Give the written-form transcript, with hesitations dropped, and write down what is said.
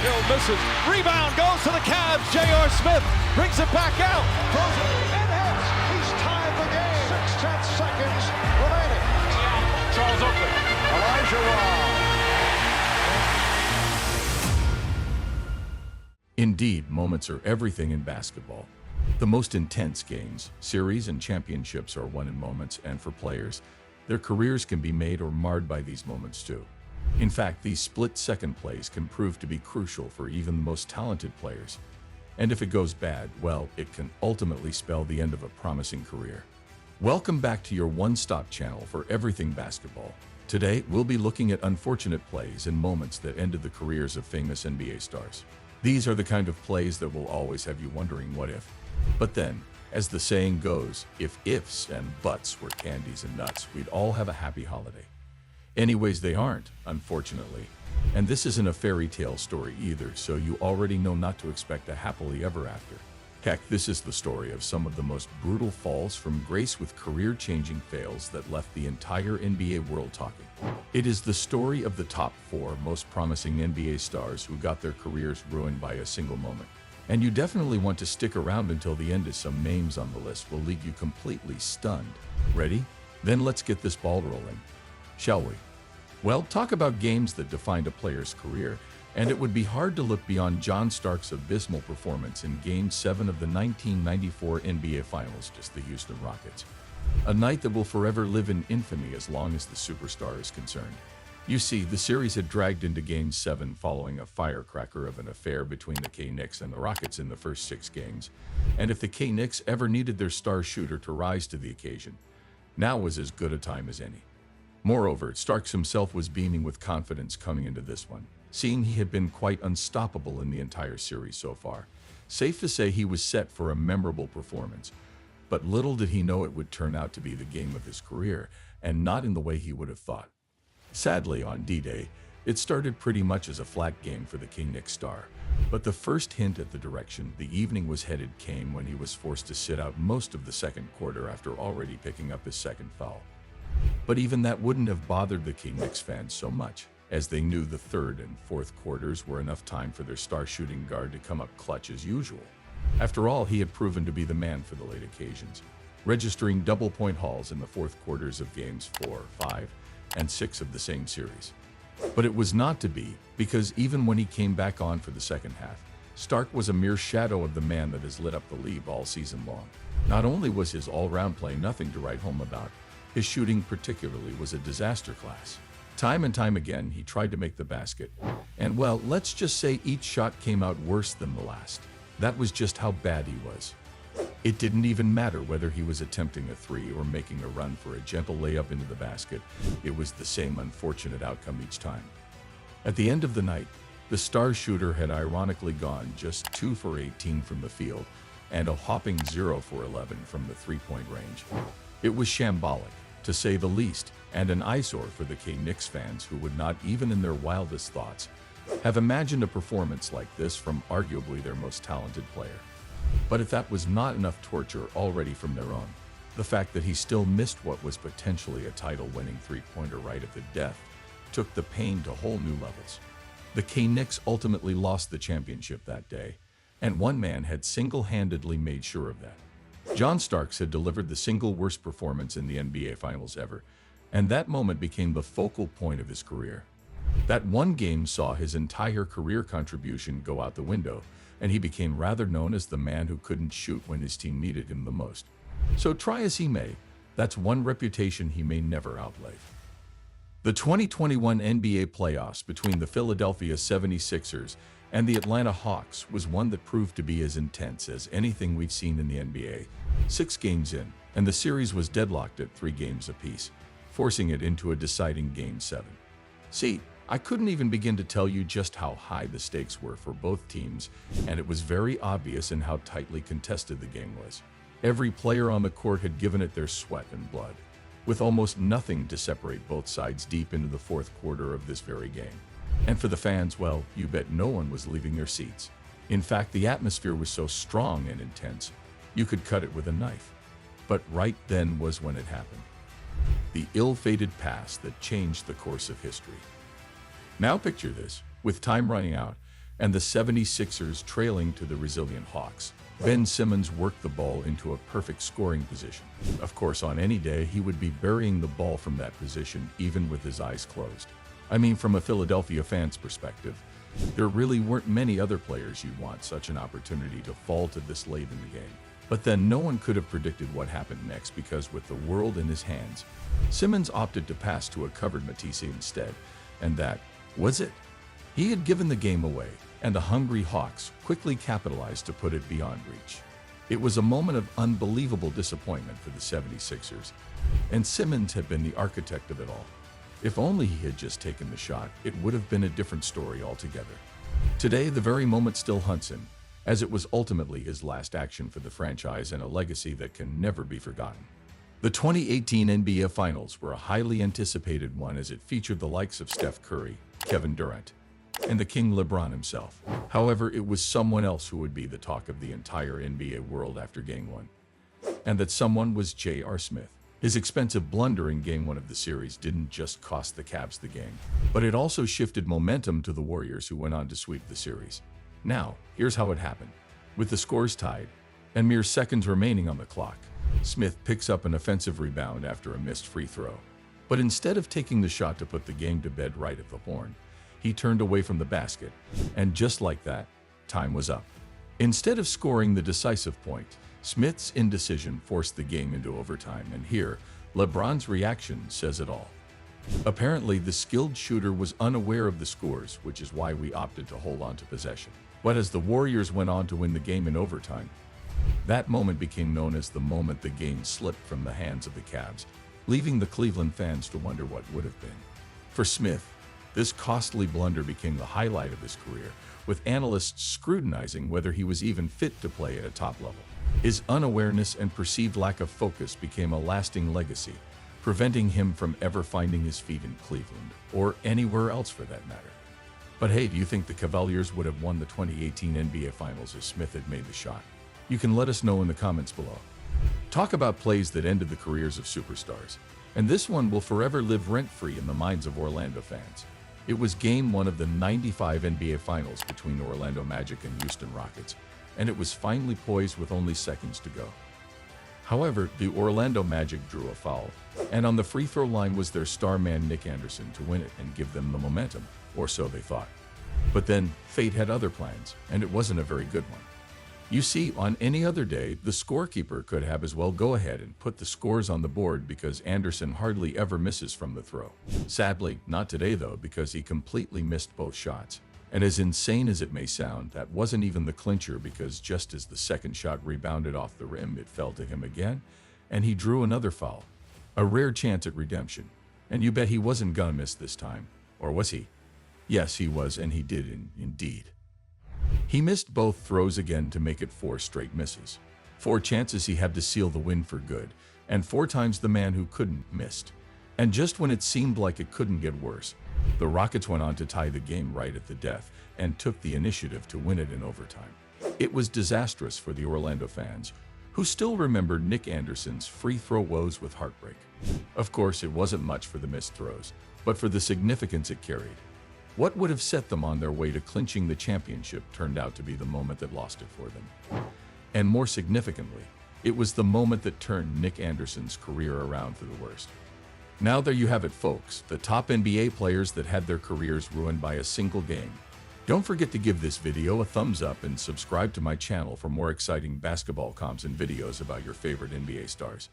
Hill misses. Rebound goes to the Cavs. J.R. Smith brings it back out. Throws it and hits. He's tied the game. 6 seconds remaining. Charles Oakley. Elijah Robb. Indeed, moments are everything in basketball. The most intense games, series, and championships are won in moments, and for players, their careers can be made or marred by these moments too. In fact, these split-second plays can prove to be crucial for even the most talented players. And if it goes bad, well, it can ultimately spell the end of a promising career. Welcome back to your one-stop channel for everything basketball. Today, we'll be looking at unfortunate plays and moments that ended the careers of famous NBA stars. These are the kind of plays that will always have you wondering what if. But then, as the saying goes, if ifs and buts were candies and nuts, we'd all have a happy holiday. Anyways, they aren't, unfortunately. And this isn't a fairy tale story either, so you already know not to expect a happily ever after. Heck, this is the story of some of the most brutal falls from grace with career-changing fails that left the entire NBA world talking. It is the story of the top 4 most promising NBA stars who got their careers ruined by a single moment. And you definitely want to stick around until the end, as some names on the list will leave you completely stunned. Ready? Then let's get this ball rolling, shall we? Well, talk about games that defined a player's career, and it would be hard to look beyond John Stark's abysmal performance in Game 7 of the 1994 NBA Finals against the Houston Rockets. A night that will forever live in infamy as long as the superstar is concerned. You see, the series had dragged into Game 7 following a firecracker of an affair between the Knicks and the Rockets in the first 6 games, and if the Knicks ever needed their star shooter to rise to the occasion, now was as good a time as any. Moreover, Starks himself was beaming with confidence coming into this one, seeing he had been quite unstoppable in the entire series so far. Safe to say he was set for a memorable performance, but little did he know it would turn out to be the game of his career, and not in the way he would have thought. Sadly, on D-Day, it started pretty much as a flat game for the Knicks star, but the first hint at the direction the evening was headed came when he was forced to sit out most of the second quarter after already picking up his second foul. But even that wouldn't have bothered the Knicks fans so much, as they knew the third and fourth quarters were enough time for their star shooting guard to come up clutch as usual. After all, he had proven to be the man for the late occasions, registering double-point hauls in the fourth quarters of Games 4, 5, and 6 of the same series. But it was not to be, because even when he came back on for the second half, Stark was a mere shadow of the man that has lit up the league all season long. Not only was his all-round play nothing to write home about, his shooting particularly was a disaster class. Time and time again, he tried to make the basket, and well, let's just say each shot came out worse than the last. That was just how bad he was. It didn't even matter whether he was attempting a 3 or making a run for a gentle layup into the basket. It was the same unfortunate outcome each time. At the end of the night, the star shooter had ironically gone just 2 for 18 from the field and a hopping 0 for 11 from the three-point range. It was shambolic, to say the least, and an eyesore for the Knicks fans who would not even in their wildest thoughts have imagined a performance like this from arguably their most talented player. But if that was not enough torture already from their own, the fact that he still missed what was potentially a title-winning three-pointer right at the death took the pain to whole new levels. The Knicks ultimately lost the championship that day, and one man had single-handedly made sure of that. John Starks had delivered the single worst performance in the NBA Finals ever, and that moment became the focal point of his career. That one game saw his entire career contribution go out the window, and he became rather known as the man who couldn't shoot when his team needed him the most. So try as he may, that's one reputation he may never outlive. The 2021 NBA playoffs between the Philadelphia 76ers and the Atlanta Hawks was one that proved to be as intense as anything we've seen in the NBA. 6 games in, and the series was deadlocked at 3 games apiece, forcing it into a deciding Game 7. See, I couldn't even begin to tell you just how high the stakes were for both teams, and it was very obvious in how tightly contested the game was. Every player on the court had given it their sweat and blood, with almost nothing to separate both sides deep into the fourth quarter of this very game. And for the fans, well, you bet no one was leaving their seats. In fact, the atmosphere was so strong and intense, you could cut it with a knife. But right then was when it happened. The ill-fated pass that changed the course of history. Now picture this, with time running out, and the 76ers trailing to the resilient Hawks. Ben Simmons worked the ball into a perfect scoring position. Of course, on any day, he would be burying the ball from that position, even with his eyes closed. I mean, from a Philadelphia fan's perspective, there really weren't many other players you'd want such an opportunity to fall to this late in the game. But then no one could have predicted what happened next, because with the world in his hands, Simmons opted to pass to a covered Matisse instead, and that was it. He had given the game away, and the hungry Hawks quickly capitalized to put it beyond reach. It was a moment of unbelievable disappointment for the 76ers, and Simmons had been the architect of it all. If only he had just taken the shot, it would have been a different story altogether. Today, the very moment still haunts him, as it was ultimately his last action for the franchise and a legacy that can never be forgotten. The 2018 NBA Finals were a highly anticipated one, as it featured the likes of Steph Curry, Kevin Durant, and the King LeBron himself. However, it was someone else who would be the talk of the entire NBA world after Game 1. And that someone was J.R. Smith. His expensive blunder in Game 1 of the series didn't just cost the Cavs the game, but it also shifted momentum to the Warriors, who went on to sweep the series. Now, here's how it happened. With the scores tied, and mere seconds remaining on the clock, Smith picks up an offensive rebound after a missed free throw. But instead of taking the shot to put the game to bed right at the horn, he turned away from the basket, and just like that, time was up. Instead of scoring the decisive point, Smith's indecision forced the game into overtime, and here, LeBron's reaction says it all. Apparently, the skilled shooter was unaware of the scores, which is why we opted to hold on to possession. But as the Warriors went on to win the game in overtime, that moment became known as the moment the game slipped from the hands of the Cavs, leaving the Cleveland fans to wonder what would have been. For Smith, this costly blunder became the highlight of his career, with analysts scrutinizing whether he was even fit to play at a top level. His unawareness and perceived lack of focus became a lasting legacy, preventing him from ever finding his feet in Cleveland, or anywhere else for that matter. But hey, do you think the Cavaliers would have won the 2018 NBA Finals if Smith had made the shot? You can let us know in the comments below. Talk about plays that ended the careers of superstars, and this one will forever live rent-free in the minds of Orlando fans. It was Game 1 of the '95 NBA Finals between Orlando Magic and Houston Rockets, and it was finally poised with only seconds to go. However, the Orlando Magic drew a foul, and on the free throw line was their star man Nick Anderson to win it and give them the momentum, or so they thought. But then, fate had other plans, and it wasn't a very good one. You see, on any other day, the scorekeeper could have as well go ahead and put the scores on the board, because Anderson hardly ever misses from the throw. Sadly, not today though, because he completely missed both shots. And as insane as it may sound, that wasn't even the clincher, because just as the second shot rebounded off the rim, it fell to him again, and he drew another foul. A rare chance at redemption. And you bet he wasn't gonna miss this time. Or was he? Yes, he was, and he did indeed. He missed both throws again to make it 4 straight misses. 4 chances he had to seal the win for good, and 4 times the man who couldn't missed. And just when it seemed like it couldn't get worse, the Rockets went on to tie the game right at the death and took the initiative to win it in overtime. It was disastrous for the Orlando fans, who still remembered Nick Anderson's free throw woes with heartbreak. Of course, it wasn't much for the missed throws, but for the significance it carried. What would have set them on their way to clinching the championship turned out to be the moment that lost it for them. And more significantly, it was the moment that turned Nick Anderson's career around for the worst. Now there you have it, folks, the top NBA players that had their careers ruined by a single game. Don't forget to give this video a thumbs up and subscribe to my channel for more exciting basketball comms and videos about your favorite NBA stars.